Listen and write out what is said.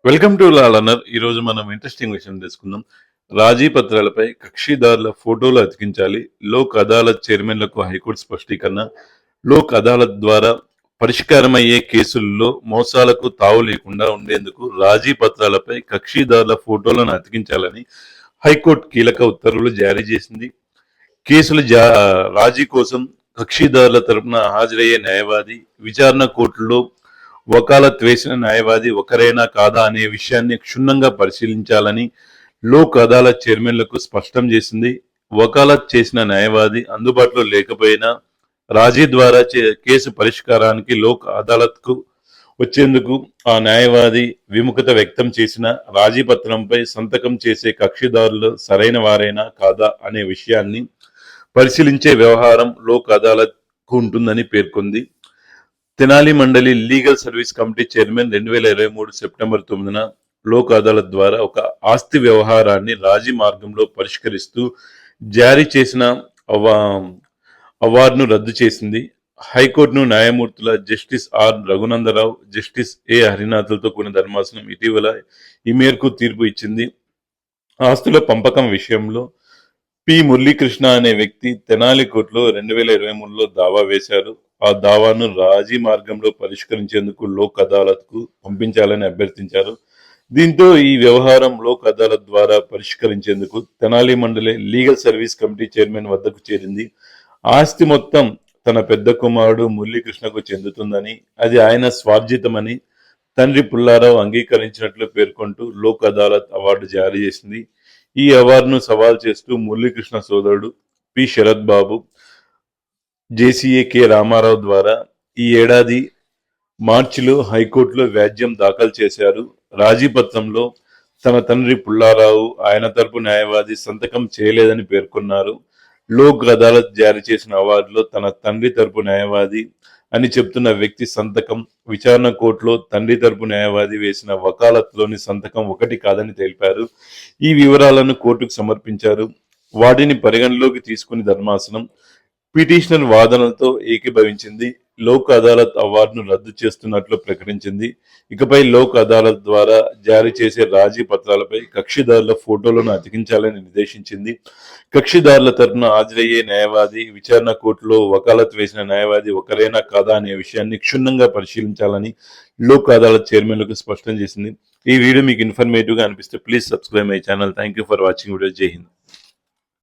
Welcome to law learner. ఈరోజు మనం interesting విషయం తెలుసుకుందాం. రాజీ పత్రాలపై కక్షిదారుల ఫోటోలు అతికించాలి. లోక్ అదాలత్ చైర్మన్లకు హైకోర్టు స్పష్టీకరణ. లోక్ అదాలత్ ద్వారా పరిష్కారమయ్యే కేసుల్లో మోసాలకు తావు లేకుండా ఉండేందుకు రాజీ పత్రాలపై కక్షిదారుల ఫోటోలను అతికించాలని హైకోర్టు కీలక ఉత్తర్వులు జారీ చేసింది. కేసుల రాజీ కోసం కక్షిదారుల తరపున హాజరయ్యే న్యాయవాది, విచారణ కోర్టులో వకాలత్ వేసిన న్యాయవాది ఒకరైనా కాదా అనే విషయాన్ని క్షుణ్ణంగా పరిశీలించాలని లోక్ అదాలత్ చైర్మన్లకు స్పష్టం చేసింది. వకాలత్ చేసిన న్యాయవాది అందుబాటులో లేకపోయినా రాజీ ద్వారా కేసు పరిష్కారానికి లోక్ అదాలత్కు వచ్చేందుకు ఆ న్యాయవాది విముఖత వ్యక్తం చేసిన రాజీ పత్రంపై సంతకం చేసే కక్షిదారులు సరైన వారైనా కాదా అనే విషయాన్ని పరిశీలించే వ్యవహారం లోక్ అదాలత్కు ఉంటుందని పేర్కొంది. తెనాలి మండలి legal service committee chairman 2023 September 9న లోక్ అదాలత్ ద్వారా ఒక ఆస్తి వ్యవహారాన్ని రాజీ మార్గంలో పరిష్కరిస్తూ జారీ చేసిన అవార్డును రద్దు చేసింది. హైకోర్టును న్యాయమూర్తుల justice R Raghunandarao, justice A హరినాథ్లతో కూడిన ధర్మాసనం ఇటీవల ఈ మేరకు తీర్పు ఇచ్చింది. ఆస్తుల పంపకం విషయంలో పి మురళీకృష్ణ అనే వ్యక్తి తెనాలి కోర్టులో 2023లో దావా వేశారు. ఆ దావాను రాజీ మార్గంలో పరిష్కరించేందుకు లోక్ అదాలత్ కు పంపించాలని అభ్యర్థించారు. దీంతో ఈ వ్యవహారం లోక్ అదాలత్ ద్వారా పరిష్కరించేందుకు తెనాలి మండలి లీగల్ సర్వీస్ కమిటీ చైర్మన్ వద్దకు చేరింది. ఆస్తి మొత్తం తన పెద్ద కుమారుడు మురళీకృష్ణకు చెందుతుందని, అది ఆయన స్వార్జితమని తండ్రి పుల్లారావు అంగీకరించినట్లు పేర్కొంటూ లోక్ అదాలత్ అవార్డు జారీ చేసింది. ఈ అవార్డును సవాల్ చేస్తూ మురళీకృష్ణ సోదరుడు పి శరత్ బాబు జేసీఏ కె రామారావు ద్వారా ఈ ఏడాది మార్చిలో హైకోర్టులో వ్యాజ్యం దాఖలు చేశారు. రాజీ పత్రంలో తన తండ్రి పుల్లారావు, ఆయన తరపు న్యాయవాది సంతకం చేయలేదని పేర్కొన్నారు. లోక్ అదాలత్ జారీ చేసిన అవార్డులో తన తండ్రి తరపు న్యాయవాది అని చెప్తున్న వ్యక్తి సంతకం, విచారణ కోర్టులో తండ్రి తరపు న్యాయవాది వేసిన వకాలత్లోని సంతకం ఒకటి కాదని తెలిపారు. ఈ వివరాలను కోర్టుకు సమర్పించారు. వాటిని పరిగణలోకి తీసుకుని ధర్మాసనం పిటిషనర్ వాదనలతో ఏకీభవించింది. లోక్ అదాలత్ అవార్డును రద్దు చేస్తున్నట్లు ప్రకటించింది. ఇకపై లోక్ అదాలత్ ద్వారా జారీ చేసే రాజీ పత్రాలపై కక్షిదారుల ఫోటోలను అతికించాలని నిర్దేశించింది. కక్షిదారుల తరపున హాజరయ్యే న్యాయవాది, విచారణ కోర్టులో వకాలత్ వేసిన న్యాయవాది ఒకరైనా కాదా అనే విషయాన్ని క్షుణ్ణంగా పరిశీలించాలని లోక్ అదాలత్ చైర్మన్లకు స్పష్టం చేసింది. ఈ వీడియో మీకు ఇన్ఫర్మేటివ్ గా అనిపిస్తే please subscribe my channel. Thank you for watching video. జై హింద్.